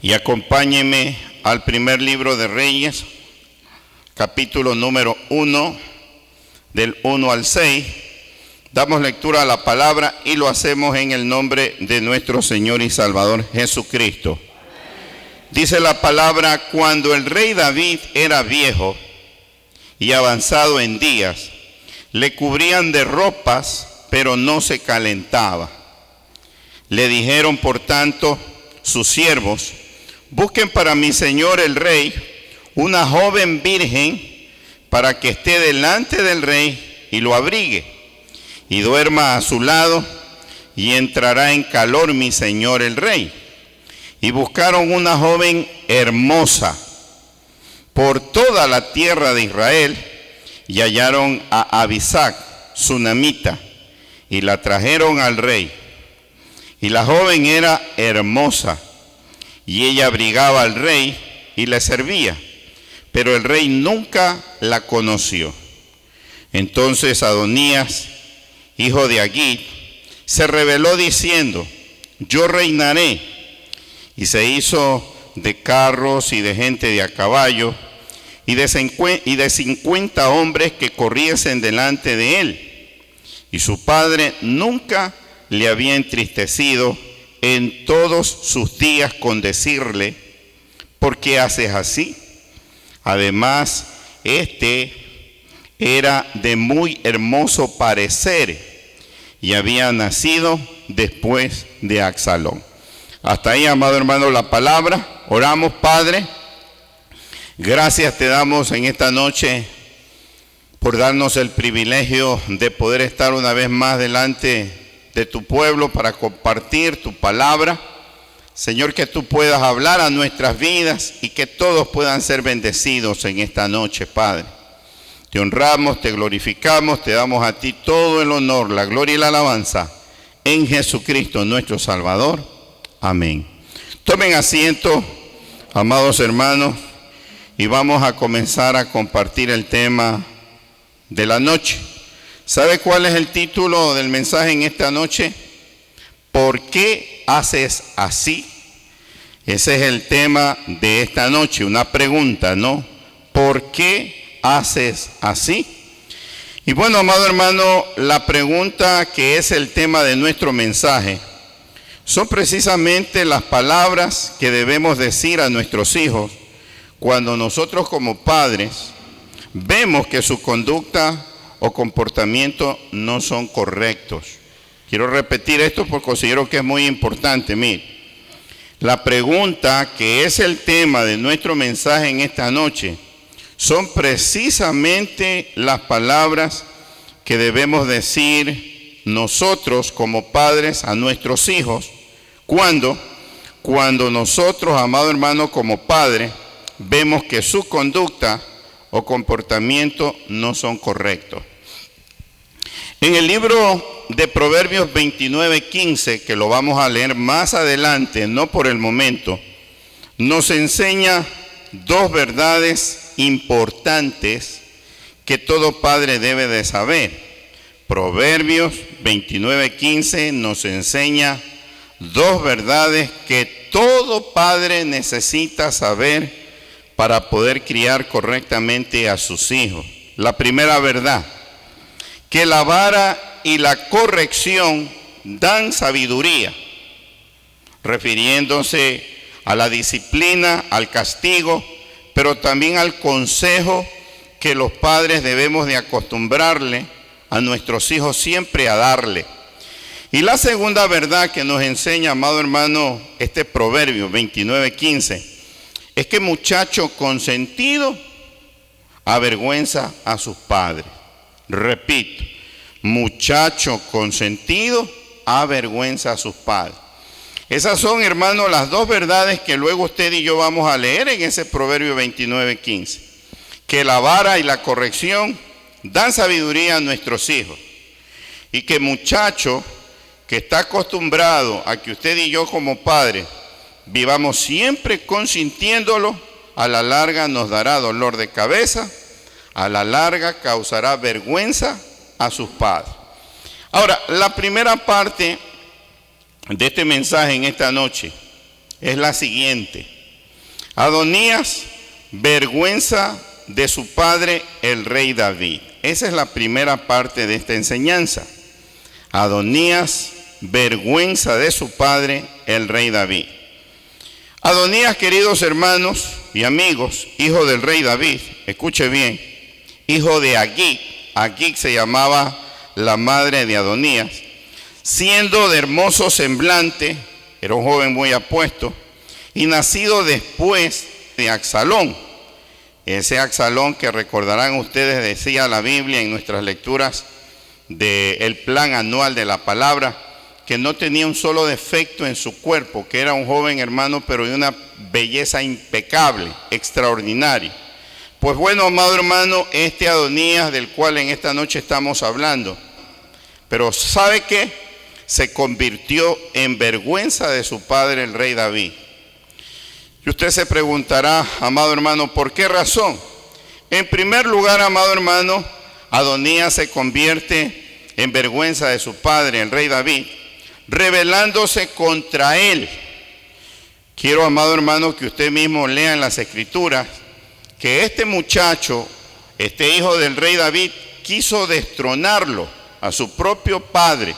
Y acompáñenme al primer libro de Reyes, capítulo número 1, del 1 al 6. Damos lectura a la palabra y lo hacemos en el nombre de nuestro Señor y Salvador Jesucristo. Dice la palabra: cuando el rey David era viejo y avanzado en días, le cubrían de ropas, pero no se calentaba. Le dijeron, por tanto, sus siervos: busquen para mi señor el rey una joven virgen para que esté delante del rey y lo abrigue y duerma a su lado, y entrará en calor mi señor el rey. Y buscaron una joven hermosa por toda la tierra de Israel, y hallaron a Abisac, sunamita, y la trajeron al rey. Y la joven era hermosa, y ella abrigaba al rey y le servía, pero el rey nunca la conoció. Entonces Adonías, hijo de Agit, se rebeló diciendo: yo reinaré. Y se hizo de carros y de gente de a caballo, y de 50 hombres que corriesen delante de él. Y su padre nunca le había entristecido en todos sus días con decirle: ¿por qué haces así? Además, era de muy hermoso parecer y había nacido después de Absalón. Hasta ahí, amado hermano, la palabra. Oramos. Padre, gracias te damos en esta noche por darnos el privilegio de poder estar una vez más delante de tu pueblo para compartir tu palabra. Señor, que tú puedas hablar a nuestras vidas y que todos puedan ser bendecidos en esta noche, Padre. Te honramos, te glorificamos, te damos a ti todo el honor, la gloria y la alabanza en Jesucristo nuestro Salvador. Amén. Tomen asiento, amados hermanos, y vamos a comenzar a compartir el tema de la noche. ¿Sabe cuál es el título del mensaje en esta noche? ¿Por qué haces así? Ese es el tema de esta noche, una pregunta, ¿no? ¿Por qué haces así? Y bueno, amado hermano, la pregunta que es el tema de nuestro mensaje son precisamente las palabras que debemos decir a nuestros hijos cuando nosotros como padres vemos que su conducta o comportamiento no son correctos. Quiero repetir esto porque considero que es muy importante. Mire, la pregunta que es el tema de nuestro mensaje en esta noche son precisamente las palabras que debemos decir nosotros como padres a nuestros hijos cuando nosotros, amado hermano, como padres vemos que su conducta o comportamiento no son correctos. En el libro de Proverbios 29:15, que lo vamos a leer más adelante, no por el momento, nos enseña dos verdades importantes que todo padre debe de saber. Proverbios 29:15 nos enseña dos verdades que todo padre necesita saber para poder criar correctamente a sus hijos. La primera verdad: que la vara y la corrección dan sabiduría, refiriéndose a la disciplina, al castigo, pero también al consejo que los padres debemos de acostumbrarle a nuestros hijos siempre a darle. Y la segunda verdad que nos enseña, amado hermano, este Proverbio 29:15, es que muchacho consentido avergüenza a sus padres. Repito, muchacho consentido avergüenza a sus padres. Esas son, hermanos, las dos verdades que luego usted y yo vamos a leer en ese Proverbio 29:15. Que la vara y la corrección dan sabiduría a nuestros hijos. Y que muchacho que está acostumbrado a que usted y yo como padres vivamos siempre consintiéndolo, a la larga nos dará dolor de cabeza, a la larga causará vergüenza a sus padres. Ahora, la primera parte de este mensaje en esta noche es la siguiente. Adonías, vergüenza de su padre, el rey David. Esa es la primera parte de esta enseñanza. Adonías, vergüenza de su padre, el rey David. Adonías, queridos hermanos y amigos, hijo del rey David, escuche bien, hijo de Agit. Agit se llamaba la madre de Adonías, siendo de hermoso semblante, era un joven muy apuesto, y nacido después de Absalón. Ese Absalón que recordarán ustedes, decía la Biblia en nuestras lecturas del plan anual de la palabra, que no tenía un solo defecto en su cuerpo, que era un joven hermano, pero de una belleza impecable, extraordinaria. Pues bueno, amado hermano, este Adonías del cual en esta noche estamos hablando, pero ¿sabe qué? Se convirtió en vergüenza de su padre, el rey David. Y usted se preguntará, amado hermano, ¿por qué razón? En primer lugar, amado hermano, Adonías se convierte en vergüenza de su padre, el rey David, rebelándose contra él. Quiero, amado hermano, que usted mismo lea en las Escrituras que este muchacho, este hijo del rey David, quiso destronarlo a su propio padre.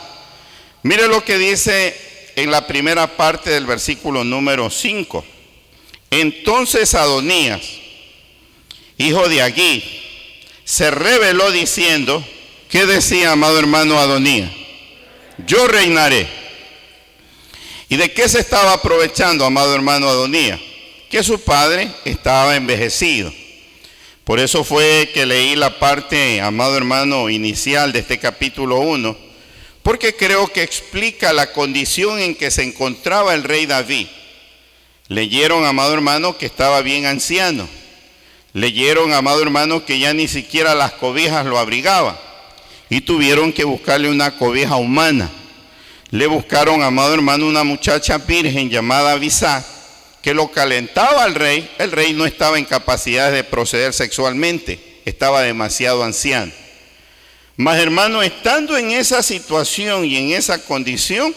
Mire lo que dice en la primera parte del versículo número 5. Entonces Adonías, hijo de Agit, se rebeló diciendo, ¿qué decía, amado hermano, Adonías? Yo reinaré. ¿Y de qué se estaba aprovechando, amado hermano, Adonías? Que su padre estaba envejecido. Por eso fue que leí la parte, amado hermano, inicial de este capítulo 1, porque creo que explica la condición en que se encontraba el rey David. Leyeron, amado hermano, que estaba bien anciano. Leyeron, amado hermano, que ya ni siquiera las cobijas lo abrigaban. Y tuvieron que buscarle una cobija humana. Le buscaron, amado hermano, una muchacha virgen llamada Abisag, que lo calentaba al rey. El rey no estaba en capacidad de proceder sexualmente, estaba demasiado anciano. Mas, hermano, estando en esa situación y en esa condición,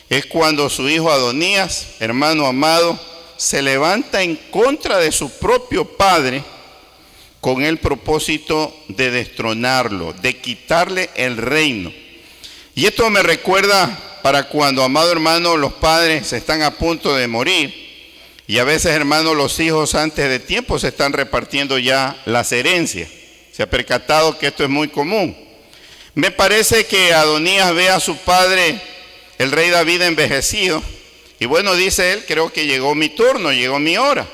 es cuando su hijo Adonías, hermano amado, se levanta en contra de su propio padre con el propósito de destronarlo, de quitarle el reino. Y esto me recuerda para cuando, amado hermano, los padres están a punto de morir y a veces, hermano, los hijos antes de tiempo se están repartiendo ya las herencias. Se ha percatado que esto es muy común. Me parece que Adonías ve a su padre, el rey David, envejecido, y bueno, dice él, creo que llegó mi turno, llegó mi hora.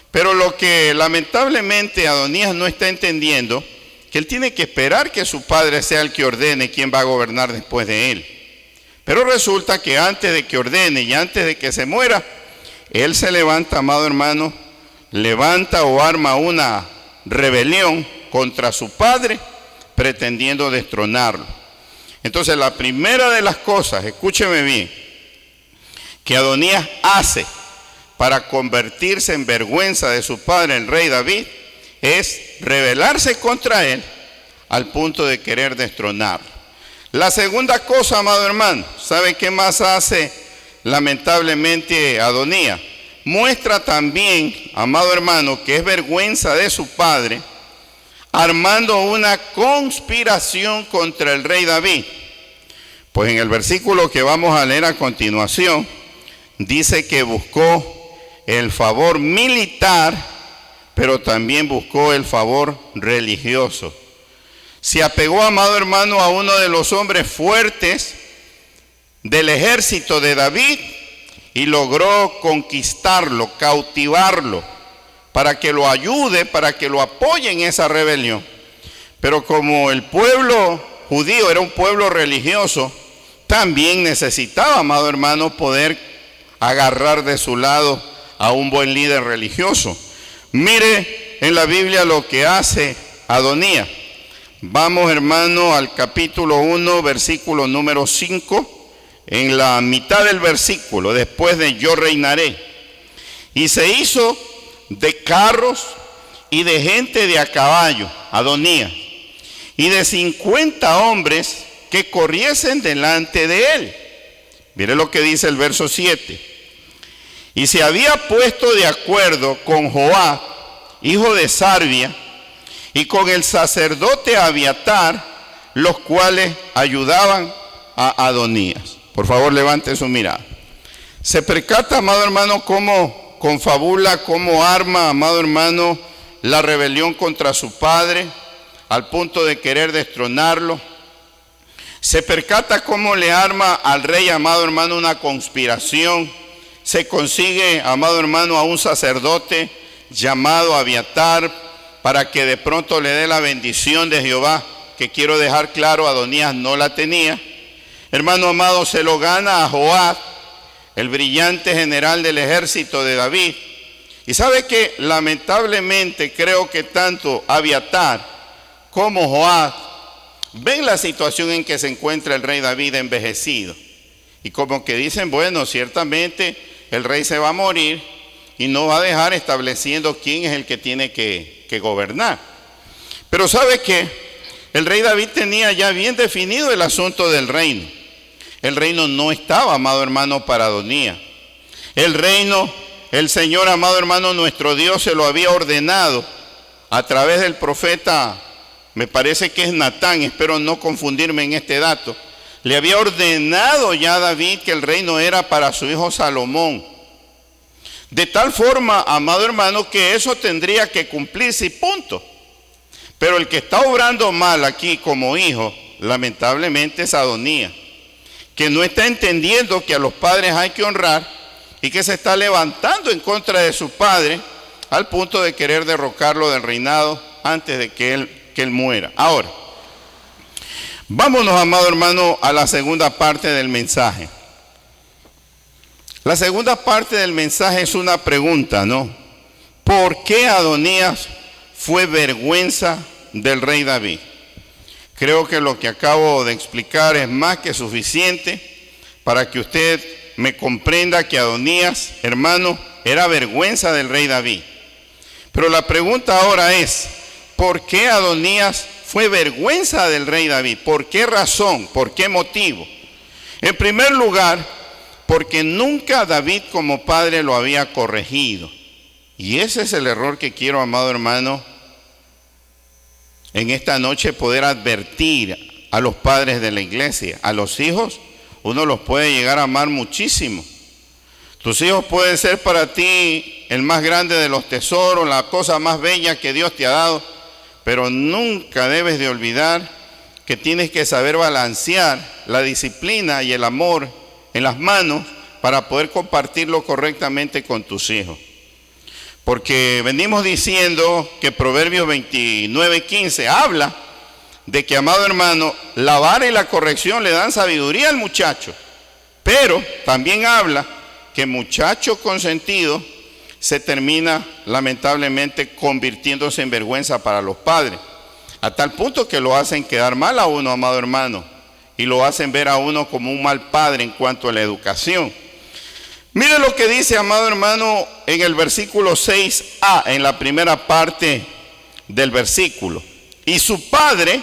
Pero lo que lamentablemente Adonías no está entendiendo, que él tiene que esperar que su padre sea el que ordene quién va a gobernar después de él. Pero resulta que antes de que ordene y antes de que se muera, él se levanta, amado hermano, levanta o arma una rebelión contra su padre, pretendiendo destronarlo. Entonces, la primera de las cosas, escúcheme bien, que Adonías hace para convertirse en vergüenza de su padre, el rey David, es rebelarse contra él al punto de querer destronarlo. La segunda cosa, amado hermano, ¿sabe qué más hace lamentablemente Adonías? Muestra también, amado hermano, que es vergüenza de su padre, armando una conspiración contra el rey David. Pues en el versículo que vamos a leer a continuación, dice que buscó el favor militar, pero también buscó el favor religioso. Se apegó, amado hermano, a uno de los hombres fuertes del ejército de David y logró conquistarlo, cautivarlo, para que lo ayude, para que lo apoye en esa rebelión. Pero como el pueblo judío era un pueblo religioso, también necesitaba, amado hermano, poder agarrar de su lado a un buen líder religioso. Mire en la Biblia lo que hace Adonías. Vamos, hermano, al capítulo 1, versículo número 5, en la mitad del versículo, después de yo reinaré. Y se hizo de carros y de gente de a caballo, Adonías, y de 50 hombres que corriesen delante de él. Mire lo que dice el verso 7. Y se había puesto de acuerdo con Joab, hijo de Sarvia, y con el sacerdote Abiatar, los cuales ayudaban a Adonías. Por favor, levante su mirada. Se percata, amado hermano, cómo confabula, cómo arma, amado hermano, la rebelión contra su padre, al punto de querer destronarlo. Se percata cómo le arma al rey, amado hermano, una conspiración. Se consigue, amado hermano, a un sacerdote llamado Abiatar para que de pronto le dé la bendición de Jehová, que quiero dejar claro, Adonías no la tenía. Hermano amado, se lo gana a Joab, el brillante general del ejército de David. Y sabe que lamentablemente creo que tanto Abiatar como Joab ven la situación en que se encuentra el rey David envejecido. Y como que dicen, bueno, ciertamente el rey se va a morir y no va a dejar estableciendo quién es el que tiene que gobernar. Pero sabe que el rey David tenía ya bien definido el asunto del reino. El reino no estaba, amado hermano, para Adonías. El reino, el Señor, amado hermano, nuestro Dios se lo había ordenado a través del profeta, me parece que es Natán, espero no confundirme en este dato. Le había ordenado ya a David que el reino era para su hijo Salomón. De tal forma, amado hermano, que eso tendría que cumplirse y punto. Pero el que está obrando mal aquí como hijo, lamentablemente es Adonías, que no está entendiendo que a los padres hay que honrar y que se está levantando en contra de su padre al punto de querer derrocarlo del reinado antes de que él muera. Ahora, vámonos, amado hermano, a la segunda parte del mensaje. La segunda parte del mensaje es una pregunta, ¿no? ¿Por qué Adonías fue vergüenza del rey David? Creo que lo que acabo de explicar es más que suficiente para que usted me comprenda que Adonías, hermano, era vergüenza del rey David. Pero la pregunta ahora es, ¿por qué Adonías fue vergüenza del rey David? ¿Por qué razón? ¿Por qué motivo? En primer lugar, porque nunca David como padre lo había corregido. Y ese es el error que quiero, amado hermano, en esta noche poder advertir a los padres de la iglesia. A los hijos uno los puede llegar a amar muchísimo. Tus hijos pueden ser para ti el más grande de los tesoros, la cosa más bella que Dios te ha dado, pero nunca debes de olvidar que tienes que saber balancear la disciplina y el amor en las manos para poder compartirlo correctamente con tus hijos. Porque venimos diciendo que Proverbios 29:15 habla de que, amado hermano, la vara y la corrección le dan sabiduría al muchacho, pero también habla que muchacho consentido se termina lamentablemente convirtiéndose en vergüenza para los padres, a tal punto que lo hacen quedar mal a uno, amado hermano, y lo hacen ver a uno como un mal padre en cuanto a la educación. Mire lo que dice, amado hermano, en el versículo 6a, en la primera parte del versículo. Y su padre,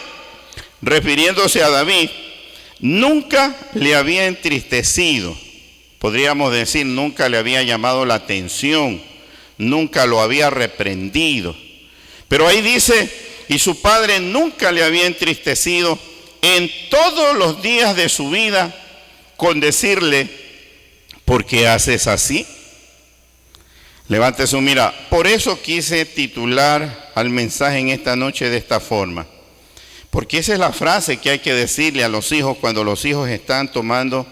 refiriéndose a David, nunca le había entristecido. Podríamos decir, nunca le había llamado la atención, nunca lo había reprendido. Pero ahí dice, y su padre nunca le había entristecido en todos los días de su vida con decirle, ¿por qué haces así? Levante su mirada. Por eso quise titular al mensaje en esta noche de esta forma. Porque esa es la frase que hay que decirle a los hijos cuando los hijos están tomando,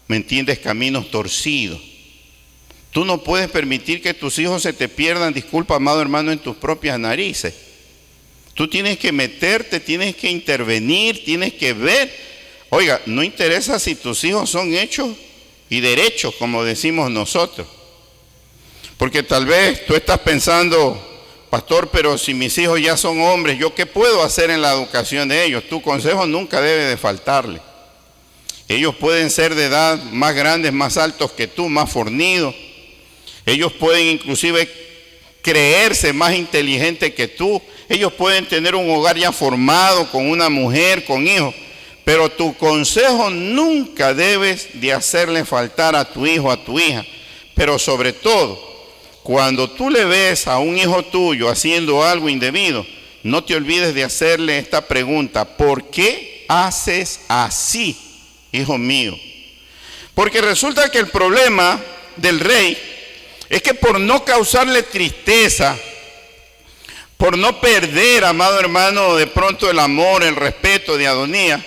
¿me entiendes?, caminos torcidos. Tú no puedes permitir que tus hijos se te pierdan, disculpa, amado hermano, en tus propias narices. Tú tienes que meterte, tienes que intervenir, tienes que ver. Oiga, no interesa si tus hijos son hechos y derechos, como decimos nosotros. Porque tal vez tú estás pensando, pastor, pero si mis hijos ya son hombres, ¿yo qué puedo hacer en la educación de ellos? Tu consejo nunca debe de faltarle. Ellos pueden ser de edad más grandes, más altos que tú, más fornidos. Ellos pueden inclusive creerse más inteligentes que tú. Ellos pueden tener un hogar ya formado con una mujer, con hijos. Pero tu consejo nunca debes de hacerle faltar a tu hijo, a tu hija. Pero sobre todo, cuando tú le ves a un hijo tuyo haciendo algo indebido, no te olvides de hacerle esta pregunta: ¿por qué haces así, hijo mío? Porque resulta que el problema del rey es que por no causarle tristeza, por no perder, amado hermano, de pronto el amor, el respeto de Adonías,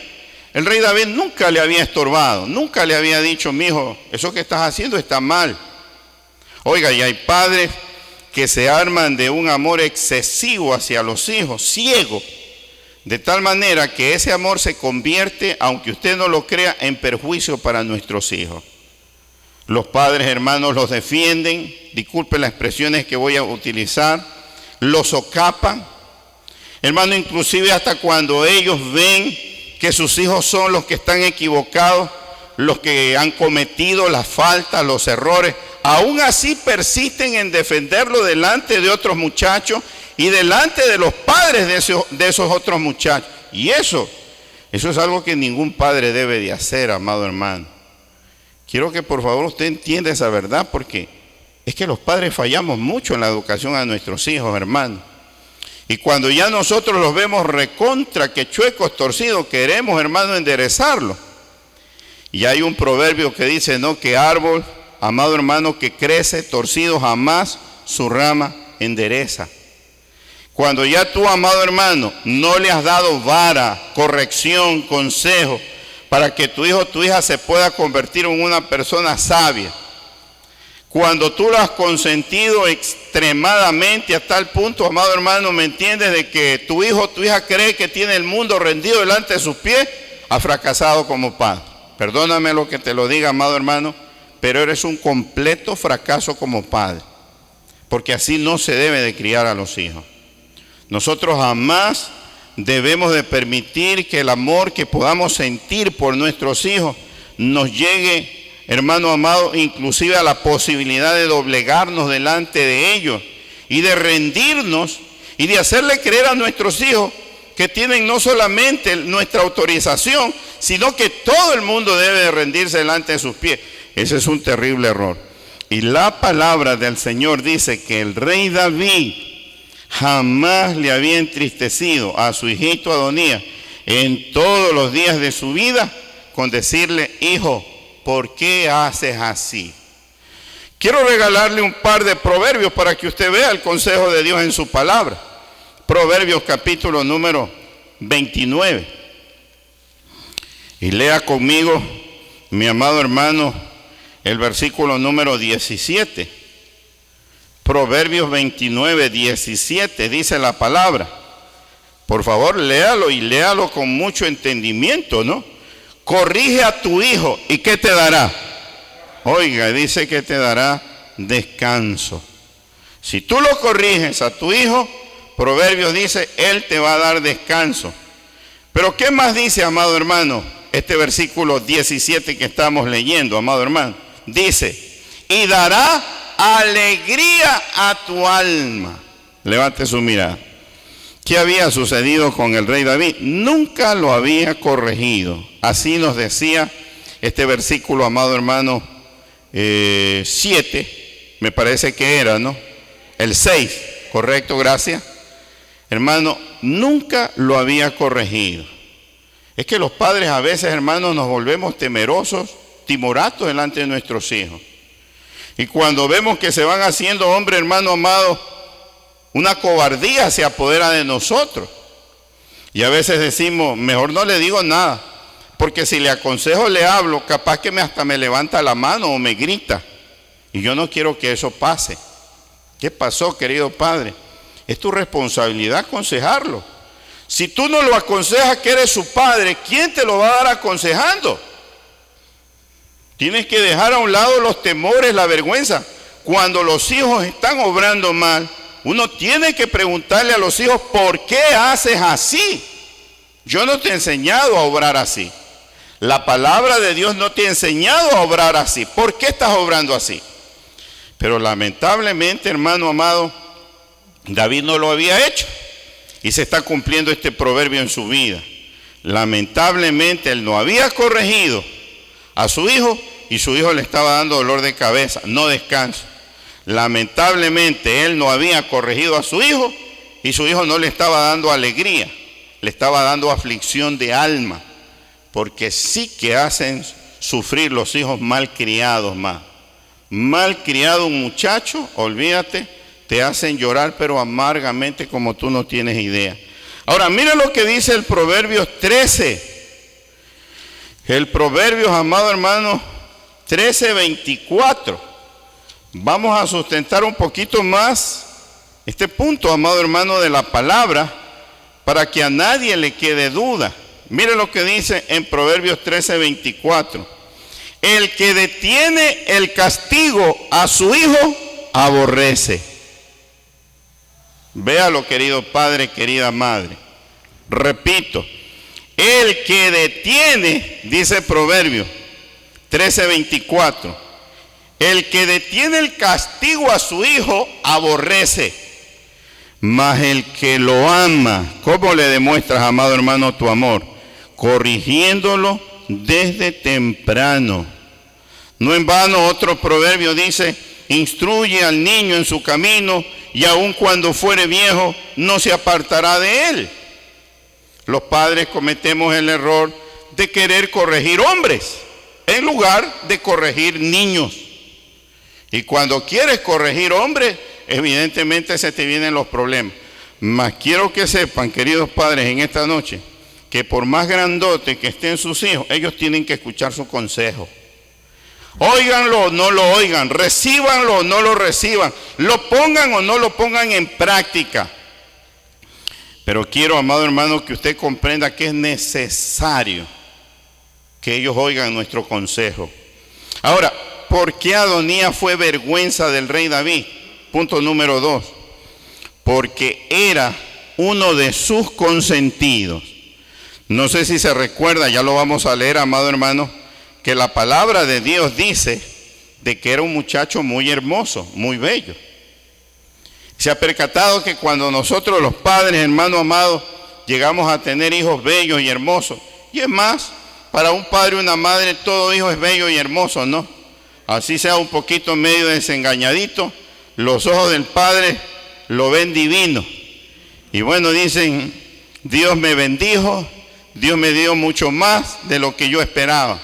el rey David nunca le había estorbado, nunca le había dicho: mi hijo, eso que estás haciendo está mal. Oiga, y hay padres que se arman de un amor excesivo hacia los hijos, ciego, de tal manera que ese amor se convierte, aunque usted no lo crea, en perjuicio para nuestros hijos. Los padres, hermanos, los defienden, disculpen las expresiones que voy a utilizar, los socapan. Hermano, inclusive hasta cuando ellos ven que sus hijos son los que están equivocados, los que han cometido las faltas, los errores, aún así persisten en defenderlo delante de otros muchachos y delante de los padres de esos otros muchachos. Y eso es algo que ningún padre debe de hacer, amado hermano. Quiero que por favor usted entienda esa verdad, porque es que los padres fallamos mucho en la educación a nuestros hijos, hermano. Y cuando ya nosotros los vemos recontra, que chuecos, torcidos, queremos, hermano, enderezarlo. Y hay un proverbio que dice, ¿no?, que árbol, amado hermano, que crece torcido jamás su rama endereza. Cuando ya tú, amado hermano, no le has dado vara, corrección, consejo, para que tu hijo o tu hija se pueda convertir en una persona sabia, cuando tú lo has consentido extremadamente a tal punto, amado hermano, ¿me entiendes?, de que tu hijo o tu hija cree que tiene el mundo rendido delante de sus pies, ha fracasado como padre. Perdóname lo que te lo diga, amado hermano, pero eres un completo fracaso como padre, porque así no se debe de criar a los hijos. Nosotros jamás debemos de permitir que el amor que podamos sentir por nuestros hijos nos llegue, hermano amado, inclusive a la posibilidad de doblegarnos delante de ellos y de rendirnos y de hacerle creer a nuestros hijos que tienen no solamente nuestra autorización, sino que todo el mundo debe de rendirse delante de sus pies. Ese es un terrible error. Y la palabra del Señor dice que el rey David jamás le había entristecido a su hijito Adonías en todos los días de su vida con decirle: hijo, ¿por qué haces así? Quiero regalarle un par de proverbios para que usted vea el consejo de Dios en su palabra. Proverbios capítulo número 29. Y lea conmigo, mi amado hermano, el versículo número 17. Proverbios 29, 17, dice la palabra. Por favor, léalo y léalo con mucho entendimiento, ¿no? Corrige a tu hijo, ¿y qué te dará? Oiga, dice que te dará descanso. Si tú lo corriges a tu hijo, Proverbios dice, él te va a dar descanso. Pero ¿qué más dice, amado hermano? Este versículo 17 que estamos leyendo, amado hermano, dice, y dará alegría a tu alma. Levante su mirada. ¿Qué había sucedido con el rey David? Nunca lo había corregido. Así nos decía este versículo, amado hermano, 7, me parece que era, ¿no? El 6, correcto, gracias. Hermano, nunca lo había corregido. Es que los padres a veces, hermanos, nos volvemos temerosos, timoratos delante de nuestros hijos. Y cuando vemos que se van haciendo hombres, hermano amado, una cobardía se apodera de nosotros. Y a veces decimos, mejor no le digo nada, porque si le aconsejo, le hablo, capaz que hasta me levanta la mano o me grita. Y yo no quiero que eso pase. ¿Qué pasó, querido padre? Es tu responsabilidad aconsejarlo. Si tú no lo aconsejas, que eres su padre, ¿quién te lo va a dar aconsejando? Tienes que dejar a un lado los temores, la vergüenza. Cuando los hijos están obrando mal, uno tiene que preguntarle a los hijos, ¿por qué haces así? Yo no te he enseñado a obrar así. La palabra de Dios no te ha enseñado a obrar así. ¿Por qué estás obrando así? Pero lamentablemente, hermano amado, David no lo había hecho. Y se está cumpliendo este proverbio en su vida. Lamentablemente, él no había corregido a su hijo y su hijo le estaba dando dolor de cabeza, no descanso. Lamentablemente él no había corregido a su hijo y su hijo no le estaba dando alegría, le estaba dando aflicción de alma, porque sí que hacen sufrir los hijos mal criados más. Mal criado un muchacho, olvídate, te hacen llorar pero amargamente como tú no tienes idea. Ahora mira lo que dice el Proverbios 13. El Proverbios, amado hermano, 13:24. Vamos a sustentar un poquito más este punto, amado hermano, de la palabra, para que a nadie le quede duda. Mire lo que dice en Proverbios 13:24. El que detiene el castigo a su hijo, aborrece. Véalo, querido padre, querida madre. Repito, el que detiene, dice Proverbios 13:24, el que detiene el castigo a su hijo, aborrece. Mas el que lo ama, ¿cómo le demuestras, amado hermano, tu amor? Corrigiéndolo desde temprano. No en vano otro proverbio dice, instruye al niño en su camino y aun cuando fuere viejo no se apartará de él. Los padres cometemos el error de querer corregir hombres en lugar de corregir niños. Y cuando quieres corregir hombres, evidentemente se te vienen los problemas. Mas quiero que sepan, queridos padres, en esta noche, que por más grandote que estén sus hijos, ellos tienen que escuchar su consejo. Óiganlo o no lo oigan, recíbanlo o no lo reciban, lo pongan o no lo pongan en práctica. Pero quiero, amado hermano, que usted comprenda que es necesario que ellos oigan nuestro consejo. Ahora, ¿por qué Adonías fue vergüenza del rey David? Punto número 2. Porque era uno de sus consentidos. No sé si se recuerda, ya lo vamos a leer, amado hermano, que la palabra de Dios dice de que era un muchacho muy hermoso, muy bello. Se ha percatado que cuando nosotros los padres, hermano amado, llegamos a tener hijos bellos y hermosos, y es más, para un padre y una madre todo hijo es bello y hermoso, ¿no? Así sea un poquito medio desengañadito, los ojos del padre lo ven divino. Y bueno, dicen, Dios me bendijo, Dios me dio mucho más de lo que yo esperaba.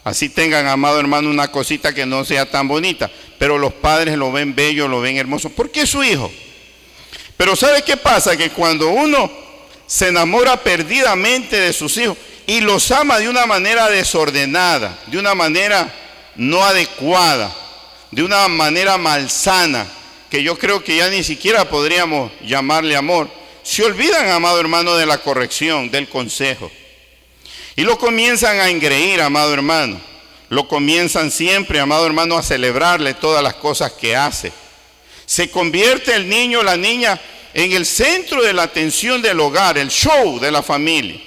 Así tengan, amado hermano, una cosita que no sea tan bonita, pero los padres lo ven bello, lo ven hermoso, porque es su hijo. Pero ¿sabe qué pasa? Que cuando uno se enamora perdidamente de sus hijos y los ama de una manera desordenada, de una manera no adecuada, de una manera malsana, que yo creo que ya ni siquiera podríamos llamarle amor, se olvidan, amado hermano, de la corrección, del consejo. Y lo comienzan a engreír, amado hermano. Lo comienzan siempre, amado hermano, a celebrarle todas las cosas que hace. Se convierte el niño o la niña en el centro de la atención del hogar, el show de la familia.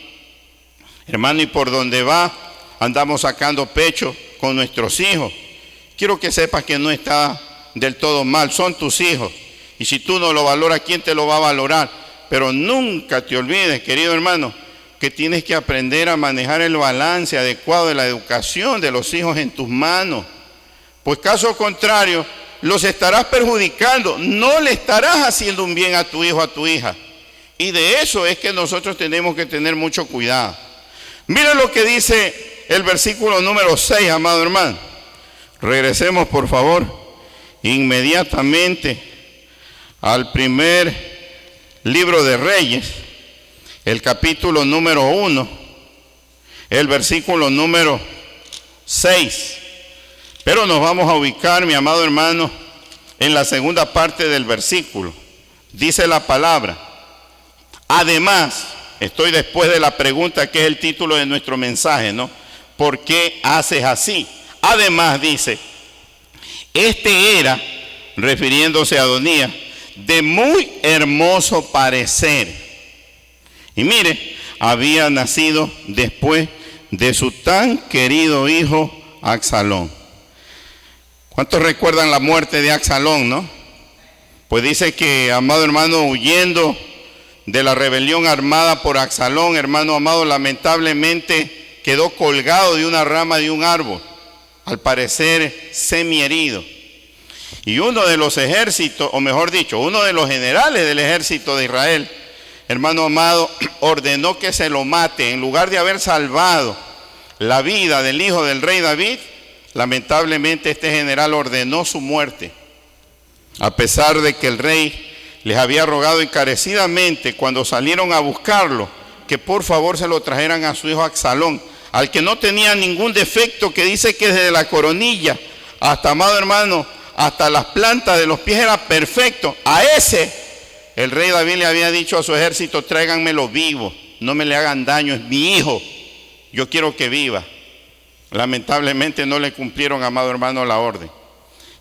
Hermano, y por donde va, andamos sacando pecho con nuestros hijos. Quiero que sepas que no está del todo mal, son tus hijos. Y si tú no lo valoras, ¿quién te lo va a valorar? Pero nunca te olvides, querido hermano, que tienes que aprender a manejar el balance adecuado de la educación de los hijos en tus manos. Pues caso contrario, los estarás perjudicando, no le estarás haciendo un bien a tu hijo, a tu hija. Y de eso es que nosotros tenemos que tener mucho cuidado. Mira lo que dice el versículo número 6, amado hermano. Regresemos, por favor, inmediatamente al primer libro de Reyes, el capítulo número 1, el versículo número 6. Pero nos vamos a ubicar, mi amado hermano, en la segunda parte del versículo. Dice la palabra: además, estoy después de la pregunta que es el título de nuestro mensaje, ¿no? ¿Por qué haces así? Además dice, este era, refiriéndose a Adonías, de muy hermoso parecer. Y mire, había nacido después de su tan querido hijo Absalón. ¿Cuántos recuerdan la muerte de Absalón, no? Pues dice que, amado hermano, huyendo de la rebelión armada por Absalón, hermano amado, lamentablemente quedó colgado de una rama de un árbol. al parecer semiherido. Y uno de los ejércitos, o mejor dicho, uno de los generales del ejército de Israel, hermano amado, ordenó que se lo mate. En lugar de haber salvado la vida del hijo del rey David, lamentablemente este general ordenó su muerte. A pesar de que el rey les había rogado encarecidamente cuando salieron a buscarlo, que por favor se lo trajeran a su hijo Absalón, al que no tenía ningún defecto, que dice que desde la coronilla hasta, amado hermano, hasta las plantas de los pies era perfecto. A ese, el rey David le había dicho a su ejército: tráiganmelo vivo, no me le hagan daño, es mi hijo, yo quiero que viva. Lamentablemente no le cumplieron, amado hermano, la orden.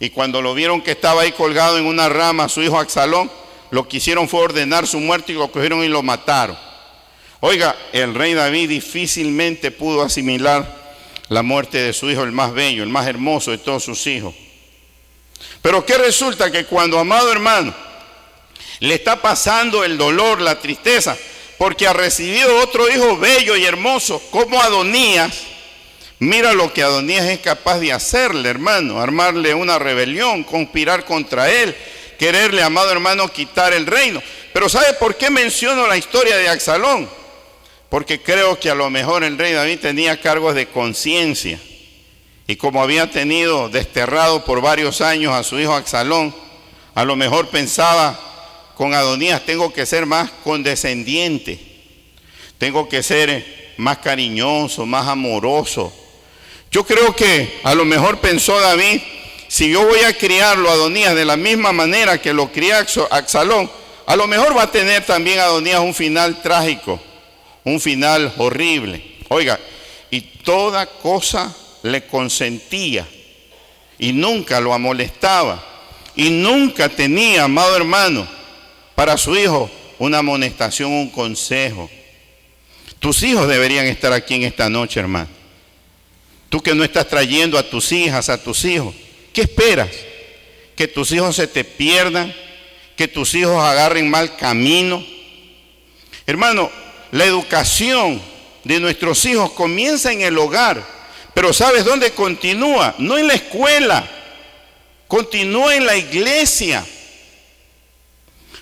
Y cuando lo vieron que estaba ahí colgado en una rama, su hijo Absalón, lo que hicieron fue ordenar su muerte y lo cogieron y lo mataron. Oiga, el rey David difícilmente pudo asimilar la muerte de su hijo, el más bello, el más hermoso de todos sus hijos. Pero ¿qué resulta? Que cuando, amado hermano, le está pasando el dolor, la tristeza, porque ha recibido otro hijo bello y hermoso como Adonías, mira lo que Adonías es capaz de hacerle, hermano: armarle una rebelión, conspirar contra él, quererle, amado hermano, quitar el reino. Pero ¿sabe por qué menciono la historia de Absalón? Porque creo que a lo mejor el rey David tenía cargos de conciencia, y como había tenido desterrado por varios años a su hijo Absalón, a lo mejor pensaba: con Adonías tengo que ser más condescendiente, tengo que ser más cariñoso, más amoroso. Yo creo que a lo mejor pensó David: si yo voy a criarlo a Adonías de la misma manera que lo cría Absalón, a lo mejor va a tener también Adonías un final trágico, un final horrible. Oiga, y toda cosa le consentía y nunca lo amolestaba, y nunca tenía, amado hermano, para su hijo una amonestación, un consejo. Tus hijos deberían estar aquí en esta noche, hermano. Tú que no estás trayendo a tus hijas, a tus hijos, ¿qué esperas? ¿Que tus hijos se te pierdan? ¿Que tus hijos agarren mal camino? Hermano, la educación de nuestros hijos comienza en el hogar, pero ¿sabes dónde continúa? No en la escuela, continúa en la iglesia.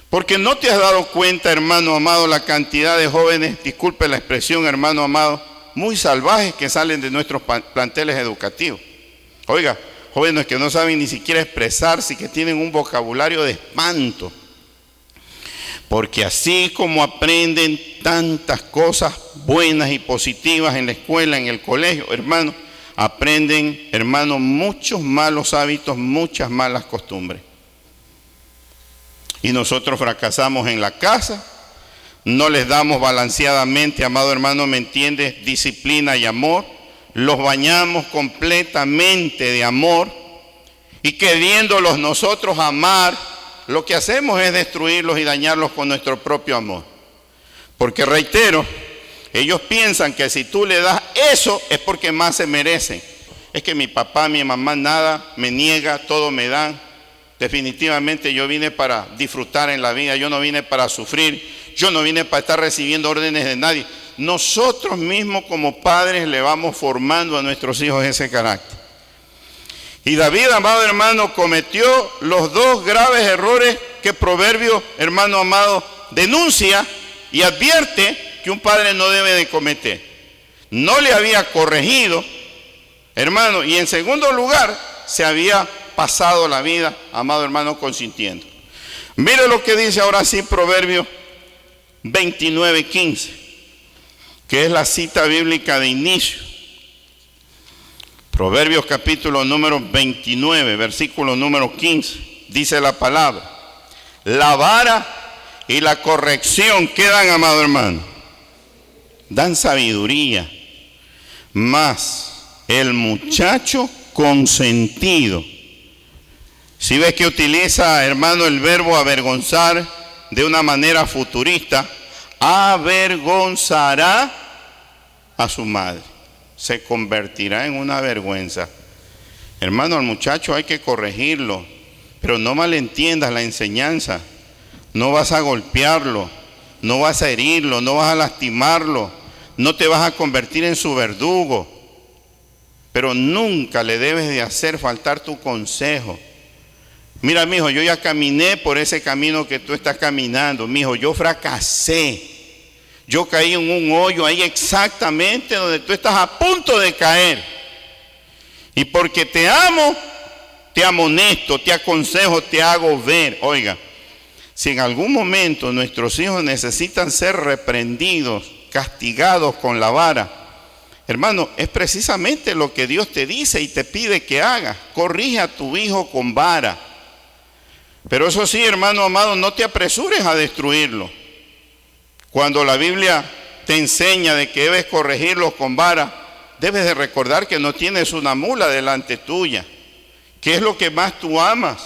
Porque no te has dado cuenta, hermano amado, la cantidad de jóvenes, disculpe la expresión, hermano amado, muy salvajes que salen de nuestros planteles educativos. Oiga, jóvenes que no saben ni siquiera expresarse y que tienen un vocabulario de espanto. Porque así como aprenden tantas cosas buenas y positivas en la escuela, en el colegio, hermano, aprenden, hermano, muchos malos hábitos, muchas malas costumbres. Y nosotros fracasamos en la casa, no les damos balanceadamente, amado hermano, ¿me entiendes?, disciplina y amor. Los bañamos completamente de amor, y queriéndolos nosotros amar, lo que hacemos es destruirlos y dañarlos con nuestro propio amor. Porque reitero, ellos piensan que si tú le das eso es porque más se merecen. Es que mi papá, mi mamá nada me niega, todo me dan. Definitivamente yo vine para disfrutar en la vida, yo no vine para sufrir, yo no vine para estar recibiendo órdenes de nadie. Nosotros mismos como padres le vamos formando a nuestros hijos ese carácter. Y David, amado hermano, cometió los dos graves errores que Proverbio, hermano amado, denuncia y advierte que un padre no debe de cometer. No le había corregido, hermano, y en segundo lugar, se había pasado la vida, amado hermano, consintiendo. Mire lo que dice ahora sí Proverbios 29:15, que es la cita bíblica de inicio. Proverbios capítulo número 29, versículo número 15, dice la palabra: la vara y la corrección, ¿qué dan, amado hermano? Dan sabiduría, mas el muchacho consentido. Si ves que utiliza, hermano, el verbo avergonzar de una manera futurista, avergonzará a su madre. Se convertirá en una vergüenza. Hermano, al muchacho hay que corregirlo, pero no malentiendas la enseñanza. No vas a golpearlo, no vas a herirlo, no vas a lastimarlo, no te vas a convertir en su verdugo. pero nunca le debes de hacer faltar tu consejo. Mira, mijo, yo ya caminé por ese camino que tú estás caminando. Mijo, yo fracasé. Yo caí en un hoyo ahí exactamente donde tú estás a punto de caer. Y porque te amo, te amonesto, te aconsejo, te hago ver. Oiga, si en algún momento nuestros hijos necesitan ser reprendidos, castigados con la vara, hermano, es precisamente lo que Dios te dice y te pide que hagas. Corrige a tu hijo con vara. Pero eso sí, hermano amado, no te apresures a destruirlo. Cuando la Biblia te enseña de que debes corregirlos con vara, debes de recordar que no tienes una mula delante tuya, que es lo que más tú amas.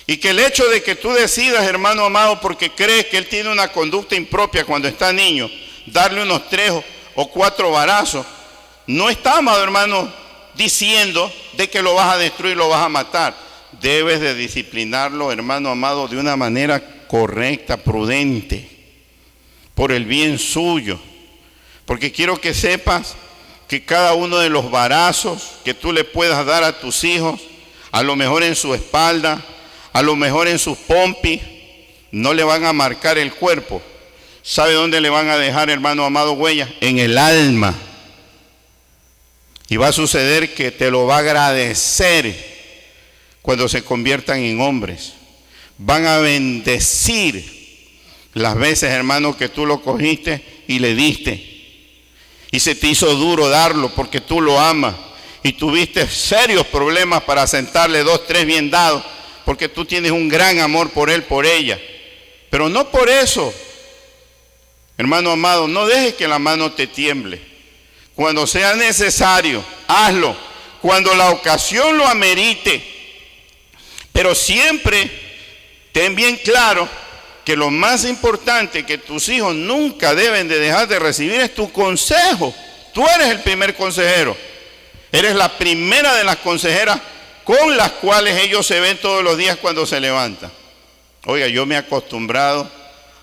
Y que el hecho de que tú decidas, hermano amado, porque crees que él tiene una conducta impropia cuando está niño, darle unos 3 o 4 varazos, no está, amado hermano, diciendo de que lo vas a destruir, lo vas a matar. Debes de disciplinarlo, hermano amado, de una manera correcta, prudente, por el bien suyo. Porque quiero que sepas que cada uno de los varazos que tú le puedas dar a tus hijos, a lo mejor en su espalda, a lo mejor en sus pompis, no le van a marcar el cuerpo. ¿Sabe dónde le van a dejar, hermano amado, huellas? En el alma. Y va a suceder que te lo va a agradecer cuando se conviertan en hombres. Van a bendecir las veces, hermano, que tú lo cogiste y le diste. Y se te hizo duro darlo porque tú lo amas. Y tuviste serios problemas para sentarle 2, 3 bien dados, porque tú tienes un gran amor por él, por ella. Pero no por eso, hermano amado, no dejes que la mano te tiemble. Cuando sea necesario, hazlo. Cuando la ocasión lo amerite. Pero siempre ten bien claro que lo más importante que tus hijos nunca deben de dejar de recibir es tu consejo. Tú eres el primer consejero. Eres la primera de las consejeras con las cuales ellos se ven todos los días cuando se levantan. Oiga, yo me he acostumbrado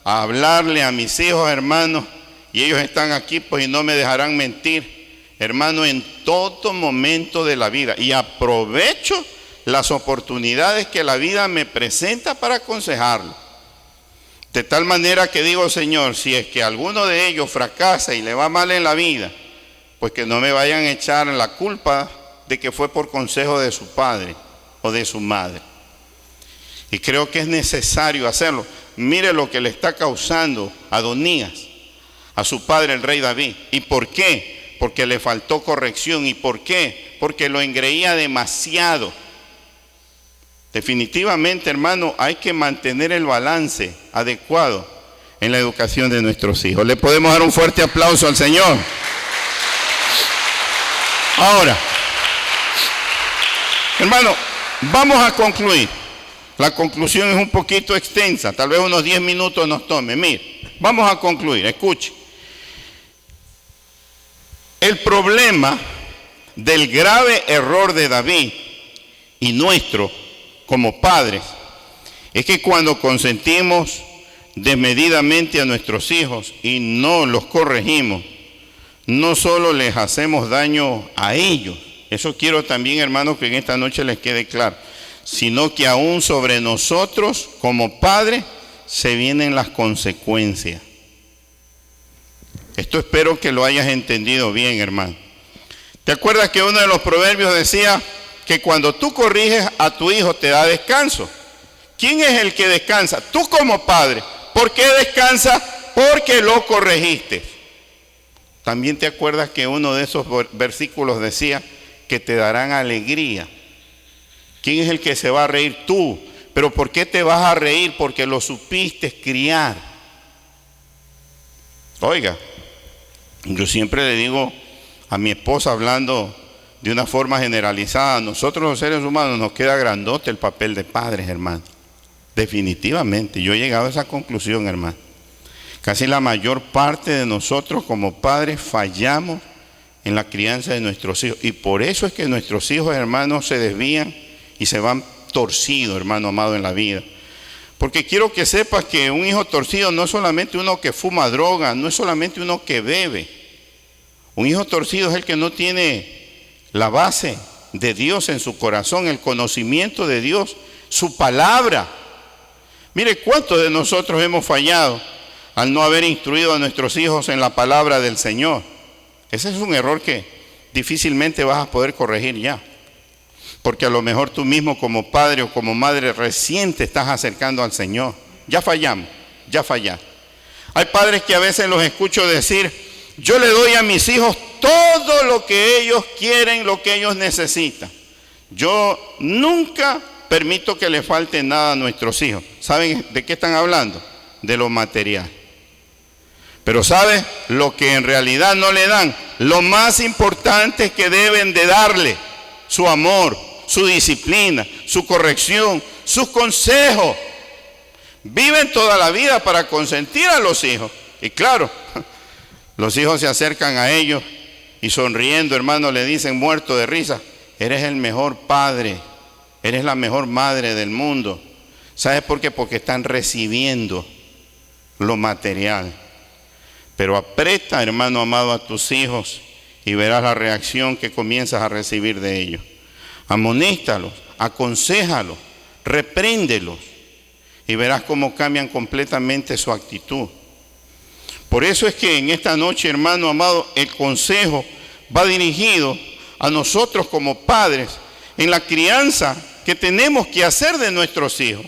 a hablarle a mis hijos, hermanos, y ellos están aquí, pues, y no me dejarán mentir, hermano, en todo momento de la vida. Y aprovecho las oportunidades que la vida me presenta para aconsejarlo. De tal manera que digo, Señor, si es que alguno de ellos fracasa y le va mal en la vida, pues que no me vayan a echar la culpa de que fue por consejo de su padre o de su madre. Y creo que es necesario hacerlo. Mire lo que le está causando Adonías a su padre, el rey David. ¿Y por qué? Porque le faltó corrección. ¿Y por qué? Porque lo engreía demasiado. Definitivamente, hermano, hay que mantener el balance adecuado en la educación de nuestros hijos. Le podemos dar un fuerte aplauso al Señor. Ahora, hermano, vamos a concluir. La conclusión es un poquito extensa, tal vez unos 10 minutos nos tome. Mire, vamos a concluir, escuche. El problema del grave error de David y nuestro como padres es que cuando consentimos desmedidamente a nuestros hijos y no los corregimos, no solo les hacemos daño a ellos, eso quiero también, hermanos, que en esta noche les quede claro, sino que aún sobre nosotros como padres se vienen las consecuencias. Esto espero que lo hayas entendido bien, hermano. ¿Te acuerdas que uno de los proverbios decía que cuando tú corriges a tu hijo te da descanso? ¿Quién es el que descansa? Tú como padre. ¿Por qué descansa? Porque lo corregiste. También te acuerdas que uno de esos versículos decía que te darán alegría. ¿Quién es el que se va a reír? Tú. ¿Pero por qué te vas a reír? Porque lo supiste criar. Oiga, yo siempre le digo a mi esposa, hablando de una forma generalizada, a nosotros los seres humanos nos queda grandote el papel de padres, hermano. Definitivamente, yo he llegado a esa conclusión, hermano. Casi la mayor parte de nosotros como padres fallamos en la crianza de nuestros hijos. Y por eso es que nuestros hijos, hermanos, se desvían y se van torcidos, hermano amado, en la vida. Porque quiero que sepas que un hijo torcido no es solamente uno que fuma droga, no es solamente uno que bebe. Un hijo torcido es el que no tiene la base de Dios en su corazón, el conocimiento de Dios, su palabra. Mire cuántos de nosotros hemos fallado al no haber instruido a nuestros hijos en la palabra del Señor. Ese es un error que difícilmente vas a poder corregir ya, porque a lo mejor tú mismo como padre o como madre recién te estás acercando al Señor. Ya fallamos, ya fallamos. Hay padres que a veces los escucho decir: yo le doy a mis hijos todo lo que ellos quieren, lo que ellos necesitan. Yo nunca permito que le falte nada a nuestros hijos. ¿Saben de qué están hablando? De lo material. Pero ¿sabe lo que en realidad no le dan? Lo más importante es que deben de darle: su amor, su disciplina, su corrección, sus consejos. Viven toda la vida para consentir a los hijos. Y claro, los hijos se acercan a ellos y sonriendo, hermano, le dicen muerto de risa: eres el mejor padre, eres la mejor madre del mundo. ¿Sabes por qué? Porque están recibiendo lo material. Pero aprieta, hermano amado, a tus hijos y verás la reacción que comienzas a recibir de ellos. Amonéstalos, aconséjalos, repréndelos y verás cómo cambian completamente su actitud. Por eso es que en esta noche, hermano amado, el consejo va dirigido a nosotros como padres en la crianza que tenemos que hacer de nuestros hijos.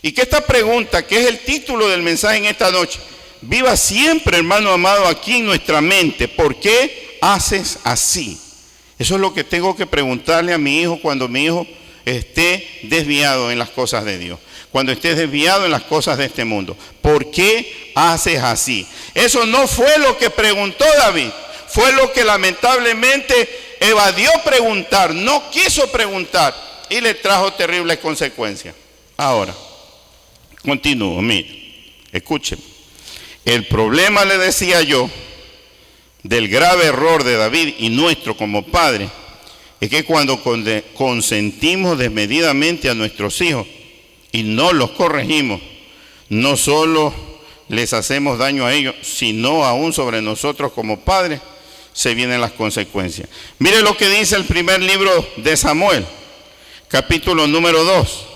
Y que esta pregunta, que es el título del mensaje en esta noche, viva siempre, hermano amado, aquí en nuestra mente. ¿Por qué haces así? Eso es lo que tengo que preguntarle a mi hijo cuando mi hijo esté desviado en las cosas de Dios, cuando esté desviado en las cosas de este mundo. ¿Por qué haces así? Eso no fue lo que preguntó David, fue lo que lamentablemente evadió preguntar, no quiso preguntar y le trajo terribles consecuencias. Ahora, continúo, mire, escúcheme. El problema, le decía yo, del grave error de David y nuestro como padre, es que cuando consentimos desmedidamente a nuestros hijos y no los corregimos, no solo les hacemos daño a ellos, sino aún sobre nosotros como padres se vienen las consecuencias. Mire lo que dice el primer libro de Samuel, capítulo número 2.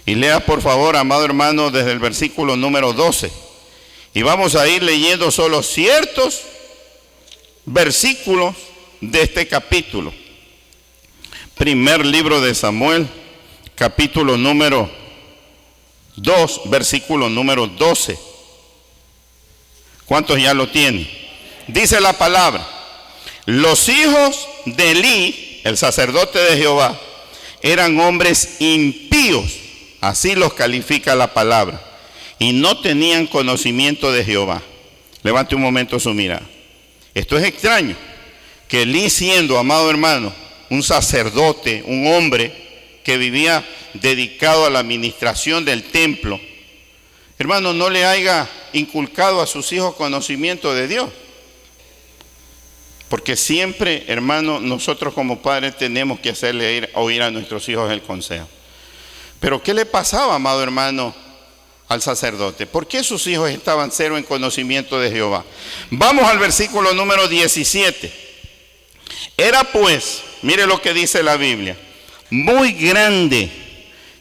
Y lea por favor, amado hermano, desde el versículo número 12. Y vamos a ir leyendo solo ciertos versículos de este capítulo. Primer libro de Samuel, capítulo número 2, versículo número 12. ¿Cuántos ya lo tienen? Dice la palabra: los hijos de Elí, el sacerdote de Jehová, eran hombres impíos. Así los califica la palabra. Y no tenían conocimiento de Jehová. Levante un momento su mirada. Esto es extraño. Que Elí, siendo, amado hermano, un sacerdote, un hombre que vivía dedicado a la administración del templo, hermano, no le haya inculcado a sus hijos conocimiento de Dios. Porque siempre, hermano, nosotros como padres tenemos que hacerle oír a nuestros hijos el consejo. Pero ¿qué le pasaba, amado hermano, al sacerdote? ¿Por qué sus hijos estaban cero en conocimiento de Jehová? Vamos al versículo número 17. Era pues, mire lo que dice la Biblia: muy grande